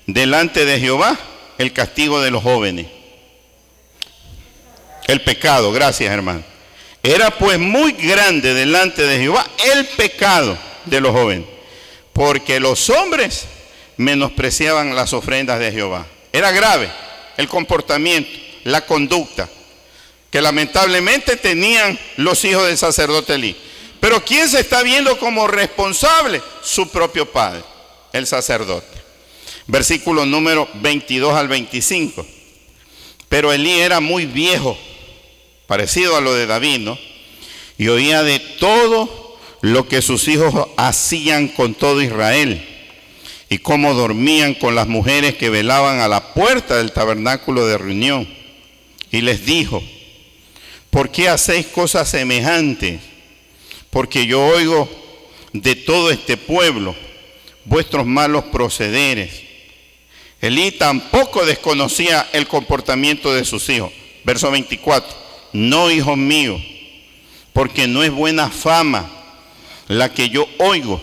delante de Jehová el castigo de los jóvenes. El pecado, gracias hermano. Era pues muy grande delante de Jehová el pecado de los jóvenes, porque los hombres menospreciaban las ofrendas de Jehová. Era grave el comportamiento, la conducta que lamentablemente tenían los hijos del sacerdote Elí. Pero ¿quién se está viendo como responsable? Su propio padre, el sacerdote. Versículo número 22 al 25. Pero Elí era muy viejo, parecido a lo de David, ¿no? Y oía de todo lo que sus hijos hacían con todo Israel, y cómo dormían con las mujeres que velaban a la puerta del tabernáculo de reunión. Y les dijo: ¿por qué hacéis cosas semejantes? Porque yo oigo de todo este pueblo vuestros malos procederes. Elí tampoco desconocía el comportamiento de sus hijos. Verso 24. No, hijos míos, porque no es buena fama la que yo oigo,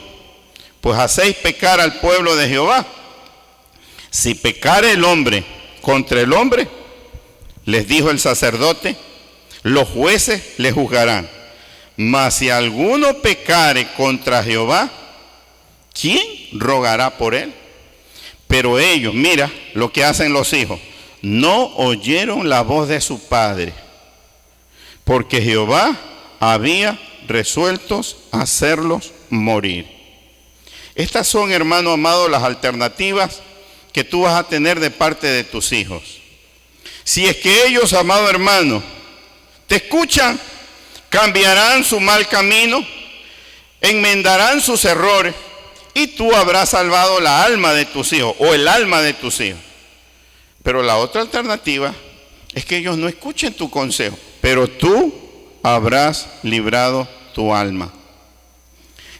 pues hacéis pecar al pueblo de Jehová. Si pecare el hombre contra el hombre, les dijo el sacerdote, los jueces le juzgarán. Mas si alguno pecare contra Jehová, ¿quién rogará por él? Pero ellos, mira lo que hacen los hijos, no oyeron la voz de su padre, porque Jehová había resuelto hacerlos morir. Estas son, hermano amado, las alternativas que tú vas a tener de parte de tus hijos. Si es que ellos, amado hermano, te escuchan, cambiarán su mal camino, enmendarán sus errores, y tú habrás salvado la alma de tus hijos o el alma de tus hijos. Pero la otra alternativa es que ellos no escuchen tu consejo, pero tú habrás librado tu alma.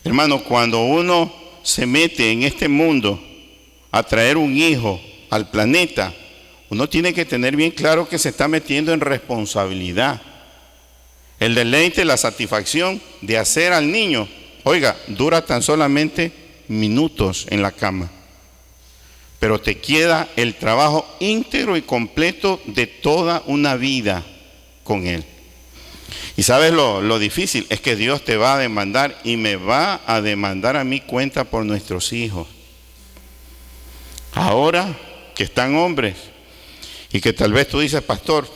Hermano, cuando uno se mete en este mundo a traer un hijo al planeta, uno tiene que tener bien claro que se está metiendo en responsabilidad. El deleite, la satisfacción de hacer al niño, oiga, dura tan solamente minutos en la cama, pero te queda el trabajo íntegro y completo de toda una vida con él. Y sabes lo difícil es que Dios te va a demandar y me va a demandar a mí cuenta por nuestros hijos. Ahora que están hombres y que tal vez tú dices, pastor,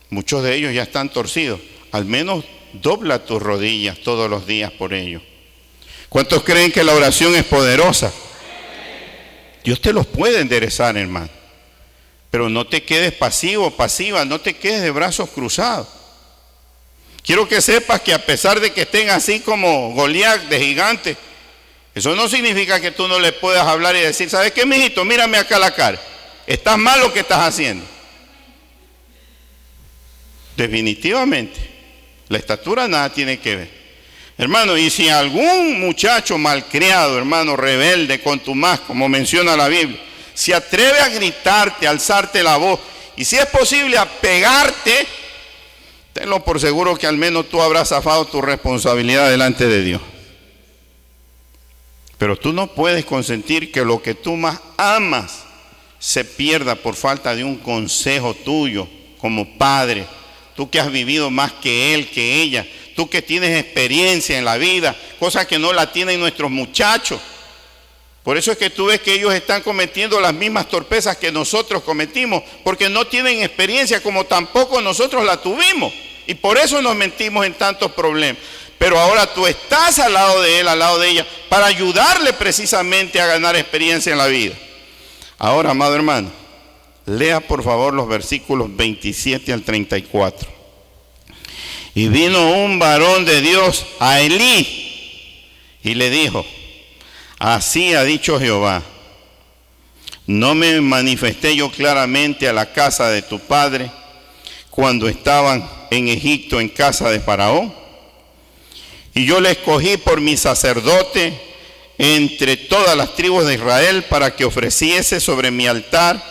muchos de ellos ya están torcidos, al menos dobla tus rodillas todos los días por ellos. ¿Cuántos creen que la oración es poderosa? Dios te los puede enderezar, hermano. Pero no te quedes pasivo, pasiva, no te quedes de brazos cruzados. Quiero que sepas que a pesar de que estén así como Goliat de gigante, eso no significa que tú no le puedas hablar y decir, ¿sabes qué, mijito? Mírame acá la cara. Estás mal lo que estás haciendo. Definitivamente, la estatura nada tiene que ver. Hermano, y si algún muchacho malcriado, hermano, rebelde, contumaz, como menciona la Biblia, se atreve a gritarte, a alzarte la voz, y si es posible a pegarte, tenlo por seguro que al menos tú habrás zafado tu responsabilidad delante de Dios. Pero tú no puedes consentir que lo que tú más amas se pierda por falta de un consejo tuyo como padre. Tú que has vivido más que él, que ella, tú que tienes experiencia en la vida, cosa que no la tienen nuestros muchachos. Por eso es que tú ves que ellos están cometiendo las mismas torpezas que nosotros cometimos, porque no tienen experiencia como tampoco nosotros la tuvimos. Y por eso nos metimos en tantos problemas. Pero ahora tú estás al lado de él, al lado de ella, para ayudarle precisamente a ganar experiencia en la vida. Ahora, amado hermano, lea por favor los versículos 27 al 34. Y vino un varón de Dios a Elí y le dijo, así ha dicho Jehová, ¿no me manifesté yo claramente a la casa de tu padre cuando estaban en Egipto en casa de Faraón? Y yo le escogí por mi sacerdote entre todas las tribus de Israel para que ofreciese sobre mi altar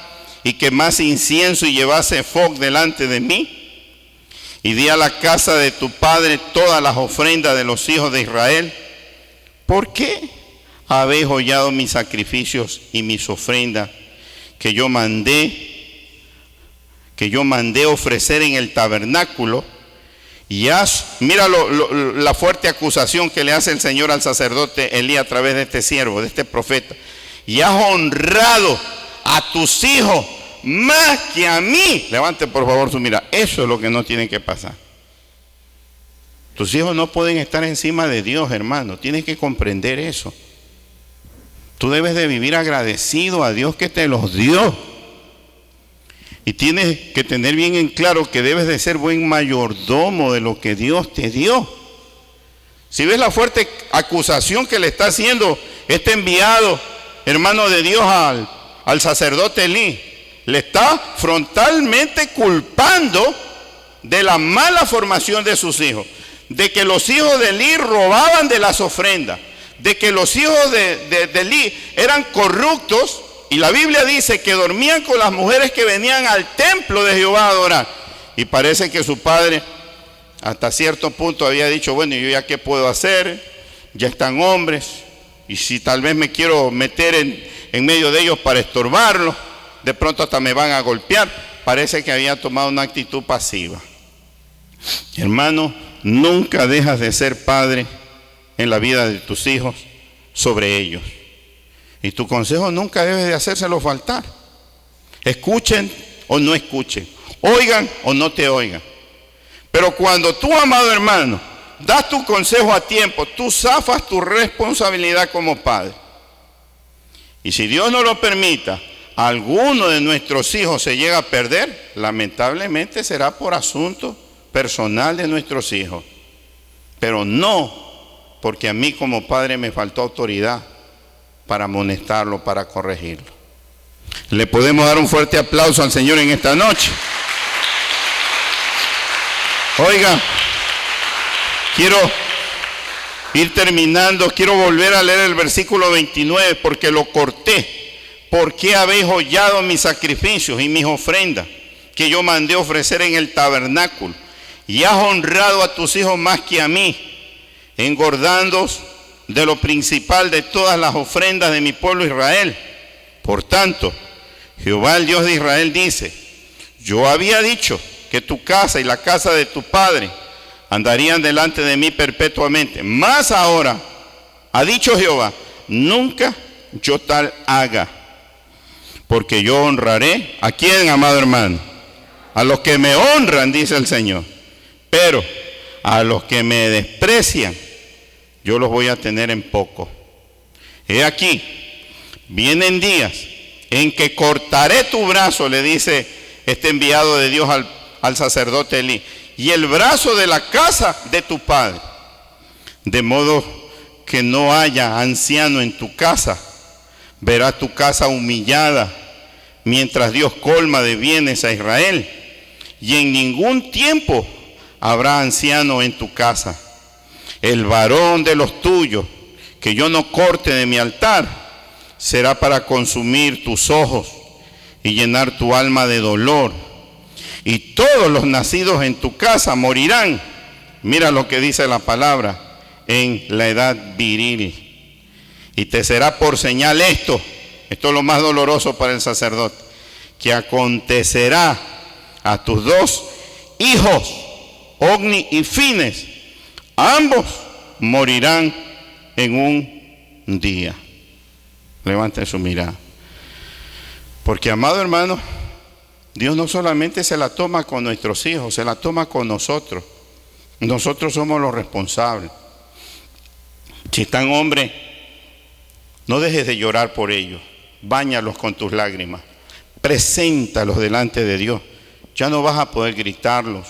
y quemase incienso y llevase ephod delante de mí. Y di a la casa de tu padre todas las ofrendas de los hijos de Israel. ¿Por qué habéis hollado mis sacrificios y mis ofrendas que yo mandé ofrecer en el tabernáculo? Y mira la fuerte acusación que le hace el Señor al sacerdote Elí a través de este siervo, de este profeta. Y has honrado a tus hijos más que a mí. Levante por favor su mirada. Eso es lo que no tiene que pasar. Tus hijos no pueden estar encima de Dios, hermano. Tienes que comprender eso. Tú debes de vivir agradecido a Dios que te los dio. Y tienes que tener bien en claro que debes de ser buen mayordomo de lo que Dios te dio. Si ves la fuerte acusación que le está haciendo este enviado, hermano de Dios, al sacerdote Elí, le está frontalmente culpando de la mala formación de sus hijos, de que los hijos de Elí robaban de las ofrendas, de que los hijos de Elí eran corruptos. Y la Biblia dice que dormían con las mujeres que venían al templo de Jehová a adorar. Y parece que su padre hasta cierto punto había dicho, bueno, ¿yo ya qué puedo hacer? ya están hombres, y si tal vez me quiero meter en medio de ellos para estorbarlos, de pronto hasta me van a golpear. Parece que había tomado una actitud pasiva. Hermano, nunca dejas de ser padre en la vida de tus hijos sobre ellos. Y tu consejo nunca debe de hacérselo faltar. Escuchen o no escuchen, oigan o no te oigan. Pero cuando tú, amado hermano, das tu consejo a tiempo, tú zafas tu responsabilidad como padre. Y si Dios no lo permita, alguno de nuestros hijos se llega a perder, lamentablemente será por asunto personal de nuestros hijos. Pero no porque a mí como padre me faltó autoridad para amonestarlo, para corregirlo. Le podemos dar un fuerte aplauso al Señor en esta noche. Oiga, quiero ir terminando, quiero volver a leer el versículo 29 porque lo corté. ¿Por qué habéis hollado mis sacrificios y mis ofrendas que yo mandé ofrecer en el tabernáculo? Y has honrado a tus hijos más que a mí, engordándoos de lo principal de todas las ofrendas de mi pueblo Israel. Por tanto, Jehová el Dios de Israel dice: yo había dicho que tu casa y la casa de tu padre andarían delante de mí perpetuamente. Mas ahora, ha dicho Jehová, nunca yo tal haga. Porque yo honraré, ¿a quién, amado hermano? A los que me honran, dice el Señor. Pero a los que me desprecian, yo los voy a tener en poco. He aquí, vienen días en que cortaré tu brazo, le dice este enviado de Dios al sacerdote Elí, y el brazo de la casa de tu padre, de modo que no haya anciano en tu casa. Verás tu casa humillada, mientras Dios colma de bienes a Israel, y en ningún tiempo habrá anciano en tu casa. El varón de los tuyos, que yo no corte de mi altar, será para consumir tus ojos y llenar tu alma de dolor. Y todos los nacidos en tu casa morirán. Mira lo que dice la palabra, en la edad viril. Y te será por señal esto es lo más doloroso para el sacerdote, que acontecerá a tus dos hijos, Ogni y Fines, ambos morirán en un día. Levante su mirada. Porque, amado hermano, Dios no solamente se la toma con nuestros hijos, se la toma con nosotros. Nosotros somos los responsables. Si están hombres, no dejes de llorar por ellos. Báñalos con tus lágrimas. Preséntalos delante de Dios. Ya no vas a poder gritarlos.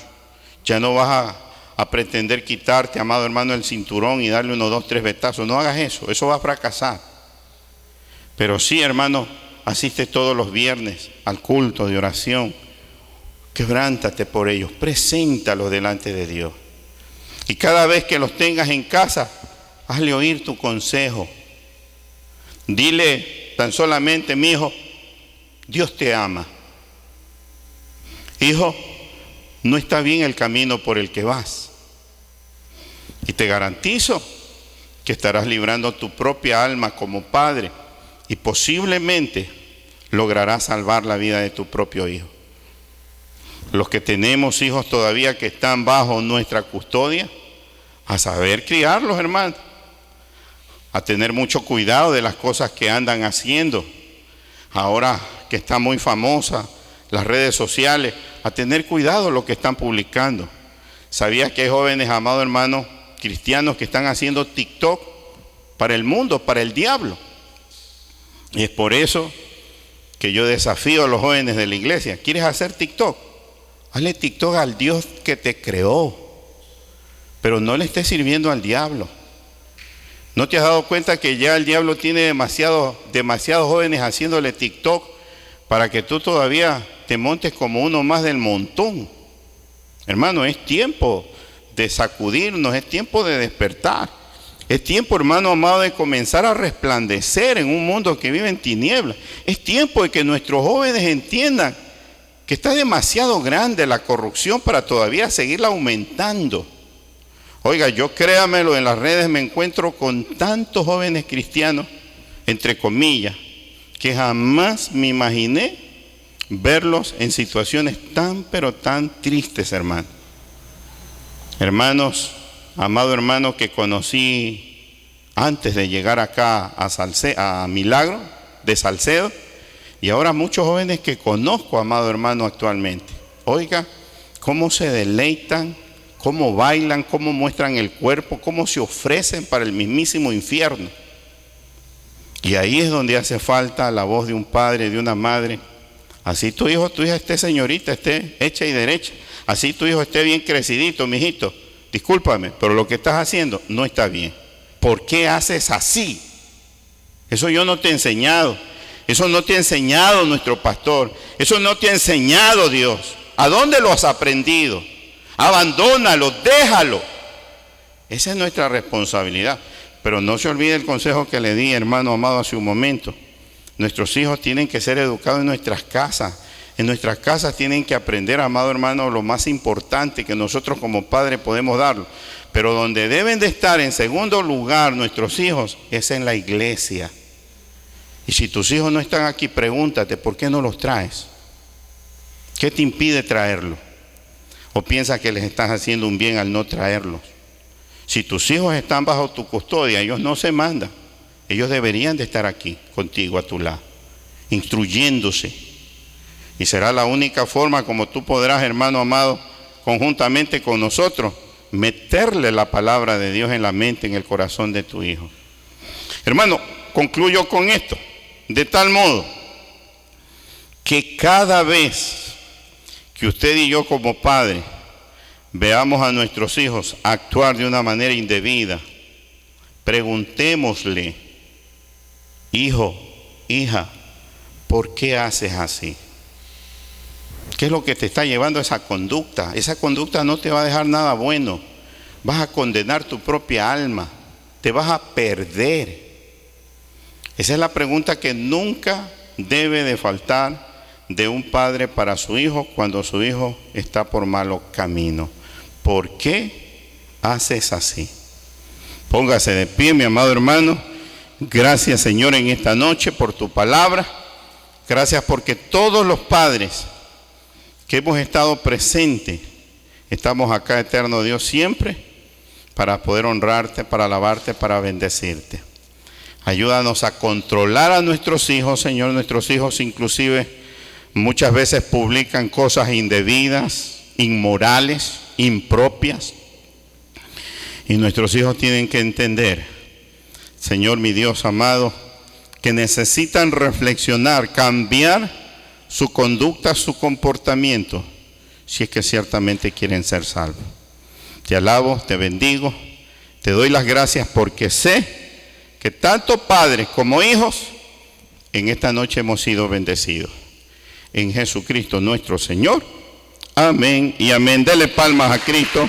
Ya no vas a pretender quitarte, amado hermano, el cinturón y darle 1, 2, 3 betazos. No hagas eso. Eso va a fracasar. Pero sí, hermano, asiste todos los viernes al culto de oración. Quebrántate por ellos. Preséntalos delante de Dios. Y cada vez que los tengas en casa, hazle oír tu consejo. Dile tan solamente: mi hijo, Dios te ama. Hijo, no está bien el camino por el que vas. Y te garantizo que estarás librando tu propia alma como padre y posiblemente lograrás salvar la vida de tu propio hijo. Los que tenemos hijos todavía que están bajo nuestra custodia, a saber criarlos, hermano. A tener mucho cuidado de las cosas que andan haciendo. Ahora que está muy famosa las redes sociales, a tener cuidado de lo que están publicando. ¿Sabías que hay jóvenes, amado hermano, cristianos que están haciendo TikTok para el mundo, para el diablo? Y es por eso que yo desafío a los jóvenes de la iglesia. ¿Quieres hacer TikTok? Hazle TikTok al Dios que te creó, pero no le estés sirviendo al diablo. ¿No te has dado cuenta que ya el diablo tiene demasiados jóvenes haciéndole TikTok para que tú todavía te montes como uno más del montón? Hermano, es tiempo de sacudirnos, es tiempo de despertar. Es tiempo, hermano amado, de comenzar a resplandecer en un mundo que vive en tinieblas. Es tiempo de que nuestros jóvenes entiendan que está demasiado grande la corrupción para todavía seguirla aumentando. Oiga, yo créamelo, en las redes me encuentro con tantos jóvenes cristianos, entre comillas, que jamás me imaginé verlos en situaciones tan, pero tan tristes, hermano. Hermanos, amado hermano que conocí antes de llegar acá a Milagro, de Salcedo, y ahora muchos jóvenes que conozco, amado hermano, actualmente. Oiga, cómo se deleitan, cómo bailan, cómo muestran el cuerpo, cómo se ofrecen para el mismísimo infierno. Y ahí es donde hace falta la voz de un padre, de una madre. Así tu hijo, tu hija esté señorita, esté hecha y derecha. Así tu hijo esté bien crecidito, mijito. Discúlpame, pero lo que estás haciendo no está bien. ¿Por qué haces así? Eso yo no te he enseñado. Eso no te ha enseñado nuestro pastor. Eso no te ha enseñado Dios. ¿A dónde lo has aprendido? Abandónalo, déjalo. Esa es nuestra responsabilidad. Pero no se olvide el consejo que le di, hermano amado, hace un momento. Nuestros hijos tienen que ser educados en nuestras casas. En nuestras casas tienen que aprender, amado hermano, lo más importante que nosotros como padres podemos darlo. Pero donde deben de estar en segundo lugar nuestros hijos es en la iglesia. Y si tus hijos no están aquí, pregúntate, ¿por qué no los traes? ¿Qué te impide traerlos? ¿O piensas que les estás haciendo un bien al no traerlos? Si tus hijos están bajo tu custodia, ellos no se mandan. Ellos deberían de estar aquí, contigo, a tu lado, instruyéndose. Y será la única forma como tú podrás, hermano amado, conjuntamente con nosotros, meterle la palabra de Dios en la mente, en el corazón de tu hijo. Hermano, concluyo con esto. De tal modo que cada vez que usted y yo como padre veamos a nuestros hijos actuar de una manera indebida, preguntémosle, hijo, hija, ¿por qué haces así? ¿Qué es lo que te está llevando a esa conducta? Esa conducta no te va a dejar nada bueno. Vas a condenar tu propia alma. Te vas a perder. Esa es la pregunta que nunca debe de faltar de un padre para su hijo cuando su hijo está por malo camino. ¿Por qué haces así? Póngase de pie, mi amado hermano. Gracias, Señor, en esta noche por tu palabra. Gracias porque todos los padres que hemos estado presentes, estamos acá, eterno Dios, siempre para poder honrarte, para alabarte, para bendecirte. Ayúdanos a controlar a nuestros hijos, Señor. Nuestros hijos inclusive muchas veces publican cosas indebidas, inmorales, impropias. Y nuestros hijos tienen que entender, Señor mi Dios amado, que necesitan reflexionar, cambiar su conducta, su comportamiento, si es que ciertamente quieren ser salvos. Te alabo, te bendigo, te doy las gracias porque sé que tanto padres como hijos en esta noche hemos sido bendecidos. En Jesucristo nuestro Señor. Amén y amén. Dele palmas a Cristo.